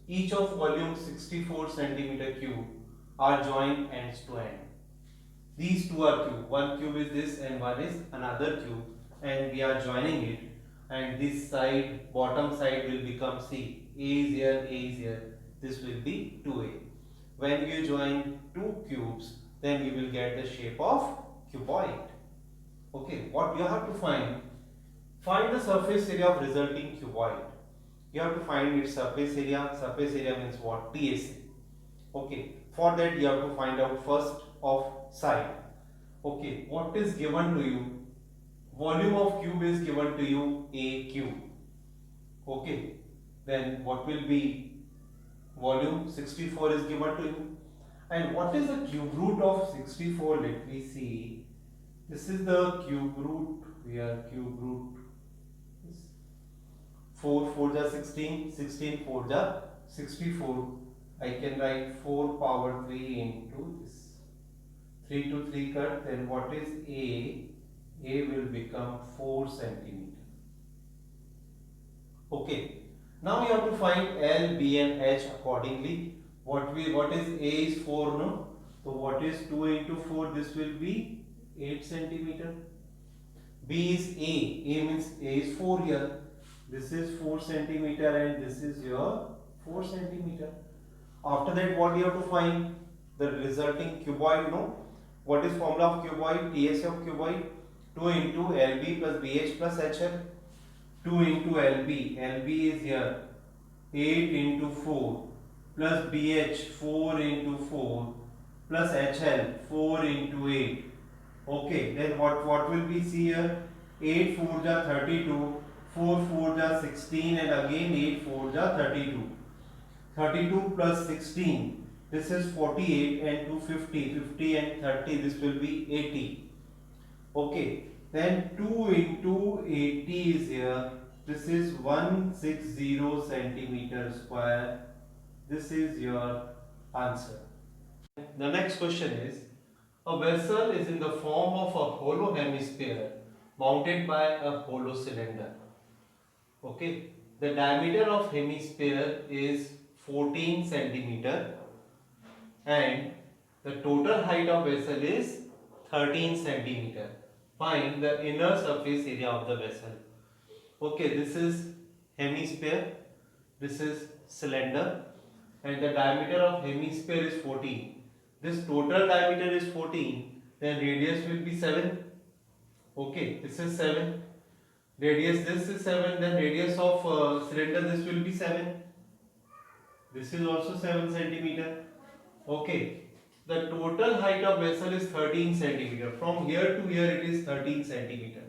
each of volume 64 centimeter cube are joined ends to end. These two are cube. One cube is this and one is another cube, and we are joining it, and this side, bottom side will become C. A is here, A is here. This will be 2A. When you join two cubes, then you will get the shape of cuboid. Okay, what you have to find? Find the surface area of resulting cuboid. You have to find its surface area. Surface area means what? TSA. Okay, for that you have to find out first of side. Okay, what is given to you? Volume of cube is given to you A cube. Okay, then what will be volume? 64 is given to you. And what is the cube root of 64? Let me see. This is the cube root. We are cube root. 4 4 ja 16, 16 4 ja 64. I can write 4 power 3 into this. 3 to 3 cut, then what is A? A will become 4 centimeter. Okay. Now you have to find L, B and H accordingly. What is A is 4, no? So what is 2 into 4? This will be 8 centimeter. B is A. A means A is 4 here. This is 4 centimeter and this is your 4 centimeter. After that, what you have to find? The resulting cuboid, no? What is formula of cuboid? TSA of cuboid? 2 into LB plus BH plus HL. 2 into LB. LB is here. 8 into 4 plus BH 4 into 4 plus HL 4 into 8. Okay, then what will we see here? 8 4 ja 32, 4 4 ja 16 and again 8 4 ja 32. 32 plus 16, this is 48 and 2 50, 50 and 30, this will be 80. Okay, then 2 into 80 is here. This is 160 centimeter square. This is your answer. The next question is, a vessel is in the form of a hollow hemisphere mounted by a hollow cylinder. Okay, the diameter of hemisphere is 14 centimeter and the total height of vessel is 13 centimeter. Find the inner surface area of the vessel. Okay, this is hemisphere, this is cylinder, and the diameter of hemisphere is 14. This total diameter is 14, then radius will be 7. Okay, this is 7. Radius, this is 7, then radius of cylinder, this will be 7. This is also 7 centimeter. Okay, the total height of vessel is 13 centimeter. From here to here it is 13 centimeter.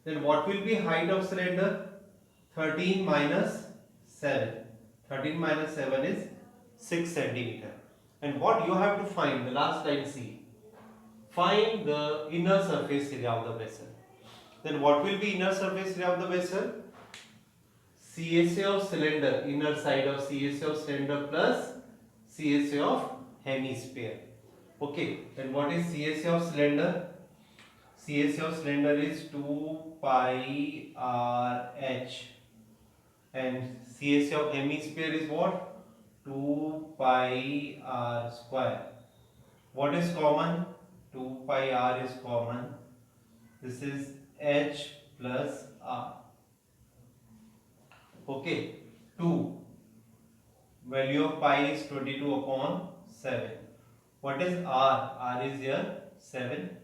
Then what will be height of cylinder? 13 minus 7. 13 minus 7 is 6 centimeter. And what you have to find, the last line C. Find the inner surface area of the vessel. Then what will be inner surface area of the vessel? CSA of cylinder, inner side of CSA of cylinder plus CSA of hemisphere. Okay, then what is CSA of cylinder? CSA of cylinder is 2 pi r h and CSA of hemisphere is what? 2 pi r square. What is common? 2 pi r is common. This is h plus r. Okay, 2. Value of pi is 22 upon 7. What is r? R is here 7.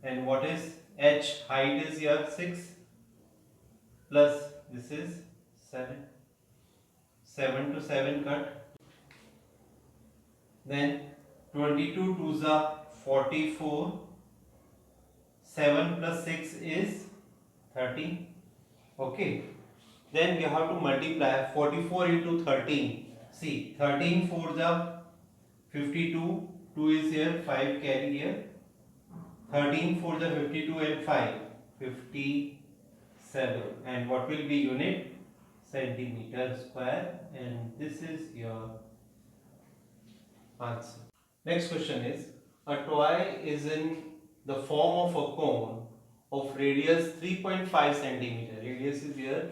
And what is h? Height is here 6 plus this is 7. 7 to 7 cut. Then 22 2s are 44. 7 plus 6 is 30. Okay. Then you have to multiply 44 into 13. See, 13 4s are 52. 2 is here, 5 carry here. 13 4s are 52 and 5. 57. And what will be unit? Centimeter square. And this is your answer. Next question is, a toy is in the form of a cone of radius 3.5 centimeter. Radius is here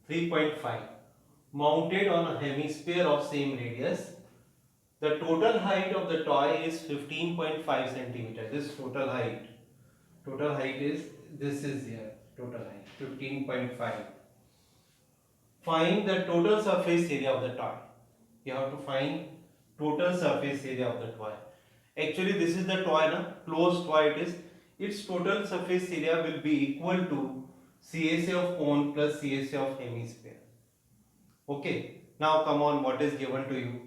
3.5. mounted on a hemisphere of same radius. The total height of the toy is 15.5 centimeter. This total height is, this is here, total height 15.5. Find the total surface area of the toy. You have to find total surface area of the toy. Actually, this is the toy, na? Closed toy it is. Its total surface area will be equal to CSA of cone plus CSA of hemisphere. Okay. Now come on, what is given to you?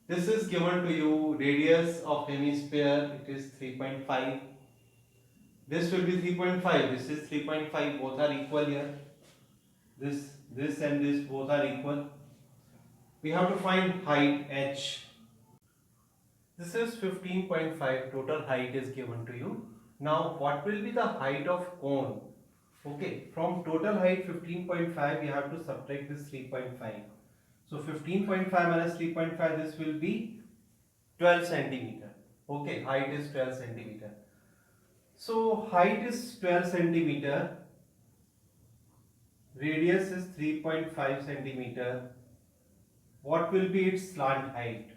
This is given to you, radius of hemisphere, it is 3.5. This will be 3.5, this is 3.5, both are equal here. This and this both are equal. We have to find height h. This is 15.5, total height is given to you. Now what will be the height of cone? Okay, from total height 15.5 you have to subtract this 3.5. So 15.5 minus 3.5, this will be 12 centimeter. Okay, height is 12 centimeter. So height is 12 centimeter, radius is 3.5 centimeter. What will be its slant height?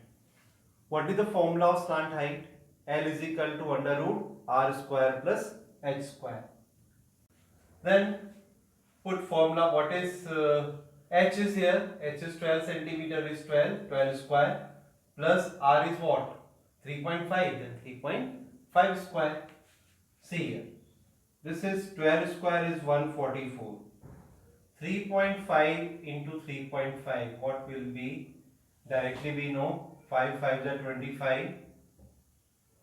What is the formula of slant height? L is equal to under root r square plus h square. Then put formula, what is h is here, h is 12 centimeter is 12 square plus r is what? 3.5, then 3.5 square. See here, this is 12 square is 144. 3.5 into 3.5, what will be? Directly we know 5 5s are 25.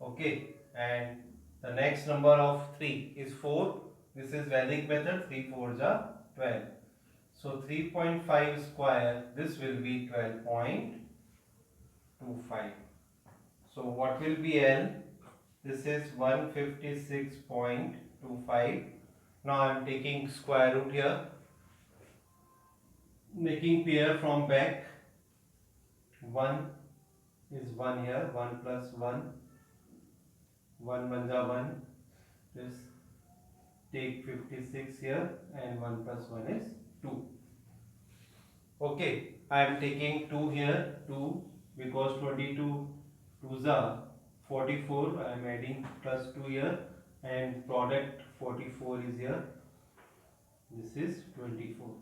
Okay, and the next number of 3 is 4. This is Vedic method, 3 4s are 12. So 3.5 square, this will be 12.25. So what will be L? This is 156.25. Now I am taking square root here, making pair from back. 1 is 1 here, 1 plus 1, 1 1 1. This take 56 here, and 1 plus 1 is 2. Okay, I am taking 2 here, 2, because 22 2s are 44. I am adding plus 2 here, and product 44 is here. This is 24.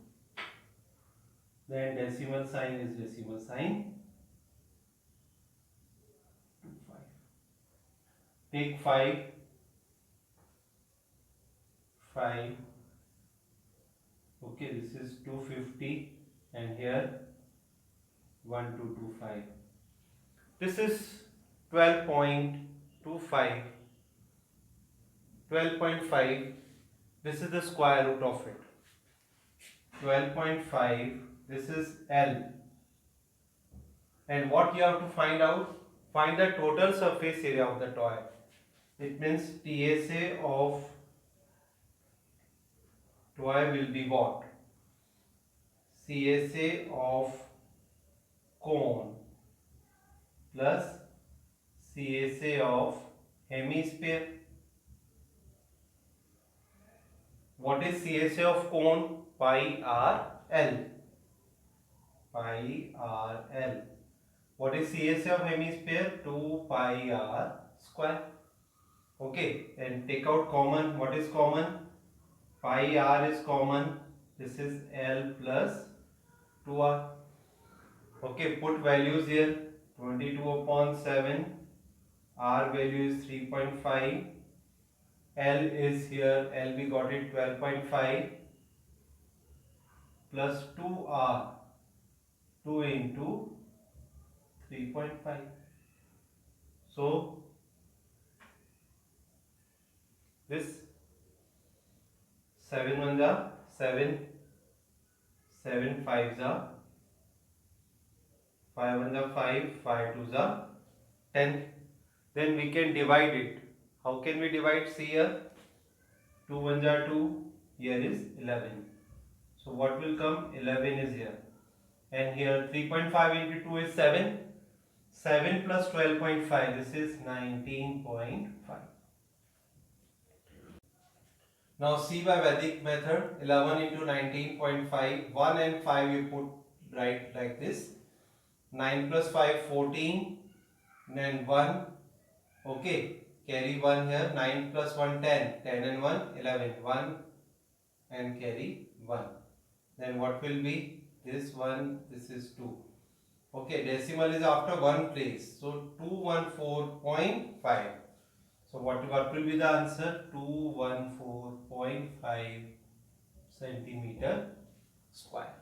Then decimal sign is decimal sign. 5. Take 5. 5. Okay, this is 250, and here 1225. This is 12.25. 12.5. This is the square root of it. 12.5. This is L. And what you have to find out? Find the total surface area of the toy. It means TSA of toy will be what? CSA of cone plus CSA of hemisphere. What is CSA of cone? Pi r L. Pi r L. What is CSA of hemisphere? 2 pi r square. Okay, and take out common. What is common? Pi r is common. This is L plus 2r. Okay, put values here. 22 upon 7. R value is 3.5. L is here. L we got it 12.5 plus 2r. 2 into 3.5. So this 7 1s are 7, 7 5s are 5 1s are 5, 5 2s are 10. Then we can divide it. How can we divide? See here, 2 1s are 2, here is 11. So what will come? 11 is here. And here 3.5 into 2 is 7. 7 plus 12.5, this is 19.5. Now see by Vedic method, 11 into 19.5, 1 and 5 you put write like this. 9 plus 5, 14, then 1, okay, carry 1 here, 9 plus 1, 10, 10 and 1, 11, 1 and carry 1. Then what will be? This 1, this is 2. Okay, decimal is after one place. So 214.5. So what will be the answer? 214.5 centimeter square.